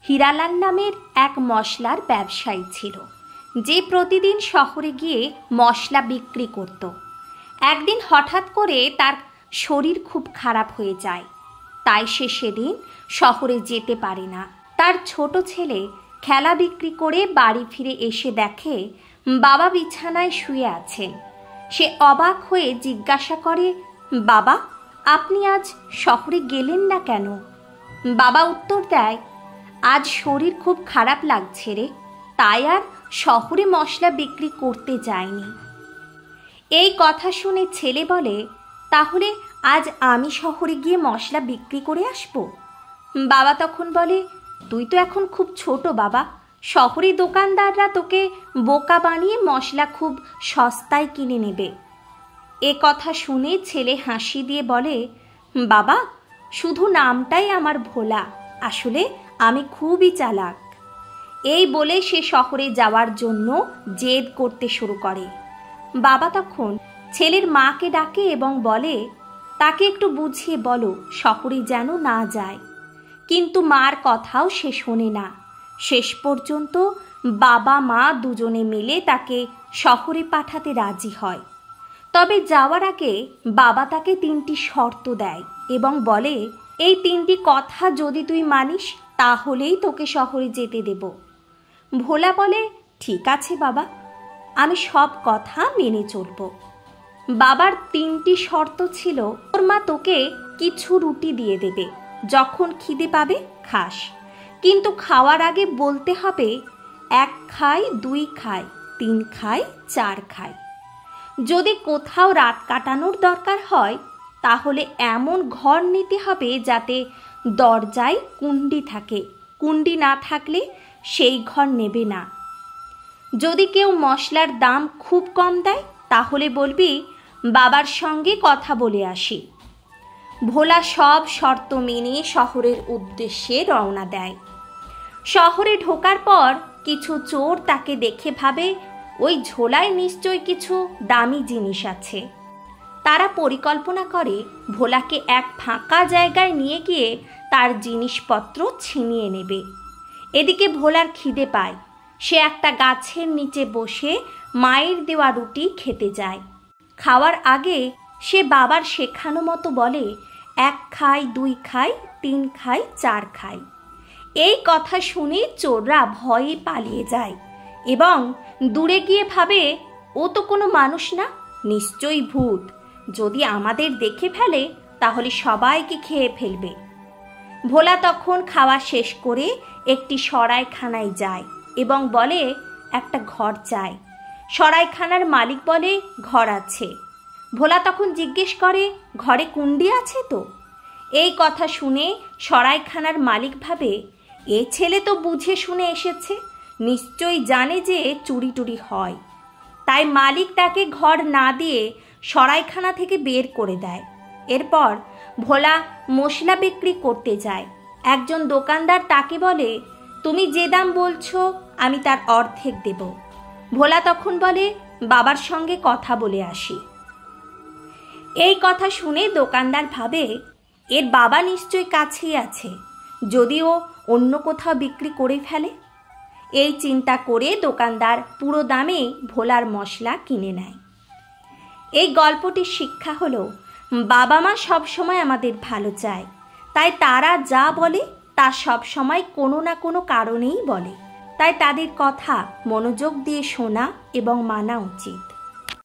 হীরালাল নামের এক মশলার ব্যবসায়ী ছিল, যে প্রতিদিন শহরে গিয়ে মশলা বিক্রি করত। একদিন হঠাৎ করে তার শরীর খুব খারাপ হয়ে যায়, তাই সে সেদিন শহরে যেতে পারে না। তার ছোট ছেলে খেলা বিক্রি করে বাড়ি ফিরে এসে দেখে বাবা বিছানায় শুয়ে আছেন। সে অবাক হয়ে জিজ্ঞাসা করে, বাবা, আপনি আজ শহরে গেলেন না কেন? বাবা উত্তর দেয়, আজ শরীর খুব খারাপ লাগছে রে, তাই আর শহরে মশলা বিক্রি করতে যায়নি। এই কথা শুনে ছেলে বলে, তাহলে আজ আমি শহরে গিয়ে মশলা বিক্রি করে আসব? বাবা তখন বলে, তুই তো এখন খুব ছোট বাবা, শহরে দোকানদাররা তোকে বোকা বানিয়ে মশলা খুব সস্তায় কিনে নেবে। এ কথা শুনে ছেলে হাসি দিয়ে বলে, বাবা, শুধু নামটাই আমার ভোলা, আসলে আমি খুবই চালাক। এই বলে সে শহরে যাওয়ার জন্য জেদ করতে শুরু করে। বাবা তখন ছেলের মাকে ডাকে এবং বলে, তাকে একটু বুঝিয়ে বলো শহরে যেন না যায়। কিন্তু মার কথাও সে শোনে না। শেষ পর্যন্ত বাবা মা দুজনে মিলে তাকে শহরে পাঠাতে রাজি হয়। তবে যাওয়ার আগে বাবা তাকে 3টি শর্ত দেয় এবং বলে, এই 3টি কথা যদি তুই মানিস তাহলেই তোকে শহরে যেতে দেব। ভোলা বলে, ঠিক আছে বাবা, আমি সব কথা মেনে চলব। বাবার 3টি শর্ত ছিল, তোর মা তোকে কিছু রুটি দিয়ে দেবে, যখন খিদে পাবে খাস, কিন্তু খাওয়ার আগে বলতে হবে 1 খাই, 2 খাই, 3 খাই, 4 খাই। যদি কোথাও রাত কাটানোর দরকার হয় তাহলে এমন ঘর নিতে হবে যাতে দরজায় কুণ্ডি থাকে, কুণ্ডি না থাকলে সেই ঘর নেবে না। যদি কেউ মশলার দাম খুব কম দেয় তাহলে বলবি বাবার সঙ্গে কথা বলে আসি। ভোলা সব শর্ত মেনে শহরের উদ্দেশ্যে রওনা দেয়। শহরে ঢোকার পর কিছু চোর তাকে দেখে ভাবে ওই ঝোলায় নিশ্চয় কিছু দামি জিনিস আছে। তারা পরিকল্পনা করে ভোলাকে এক ফাঁকা জায়গায় নিয়ে গিয়ে তার জিনিসপত্র ছিনিয়ে নেবে। এদিকে ভোলার খিদে পায়। সে একটা গাছের নিচে বসে মায়ের দেওয়া রুটি খেতে যায়। খাওয়ার আগে সে বাবার শেখানো মতো বলে, 1 খাই, 2 খাই, 3 খাই, 4 খাই। এই কথা শুনে চোররা ভয়ে পালিয়ে যায় এবং দূরে গিয়ে ভাবে, ও তো কোনো মানুষ না, নিশ্চয়ই ভূত। যদি আমাদের দেখে ফেলে তাহলে সবাইকে খেয়ে ফেলবে। ভোলা তখন খাওয়া শেষ করে একটি সরাইখানায় যায় এবং বলে, একটা ঘর চাই। সরাইখানার মালিক বলে, ঘর আছে। ভোলা তখন জিজ্ঞেস করে, ঘরে কুণ্ডি আছে তো? এই কথা শুনে সরাইখানার মালিক ভাবে, এ ছেলে তো বুঝে শুনে এসেছে, নিশ্চয়ই জানে যে চুরি টুরি হয়। তাই মালিক তাকে ঘর না দিয়ে সরাইখানা থেকে বের করে দেয়। এরপর ভোলা মশলা বিক্রি করতে যায়। একজন দোকানদার তাকে বলে, তুমি যে দাম বলছো আমি তার অর্ধেক দেব। ভোলা তখন বলে, বাবার সঙ্গে কথা বলে আসি। এই কথা শুনে দোকানদার ভাবে, এর বাবা নিশ্চয় কাছেই আছে, যদিও অন্য কোথাও বিক্রি করে ফেলে। এই চিন্তা করে দোকানদার পুরো দামে ভোলার মশলা কিনে নেয়। এই গল্পটির শিক্ষা হলো, বাবা মা সবসময় আমাদের ভালো চায়, তাই তারা যা বলে তা সবসময় কোনো না কোনো কারণেই বলে। তাই তাদের কথা মনোযোগ দিয়ে শোনা এবং মানা উচিত।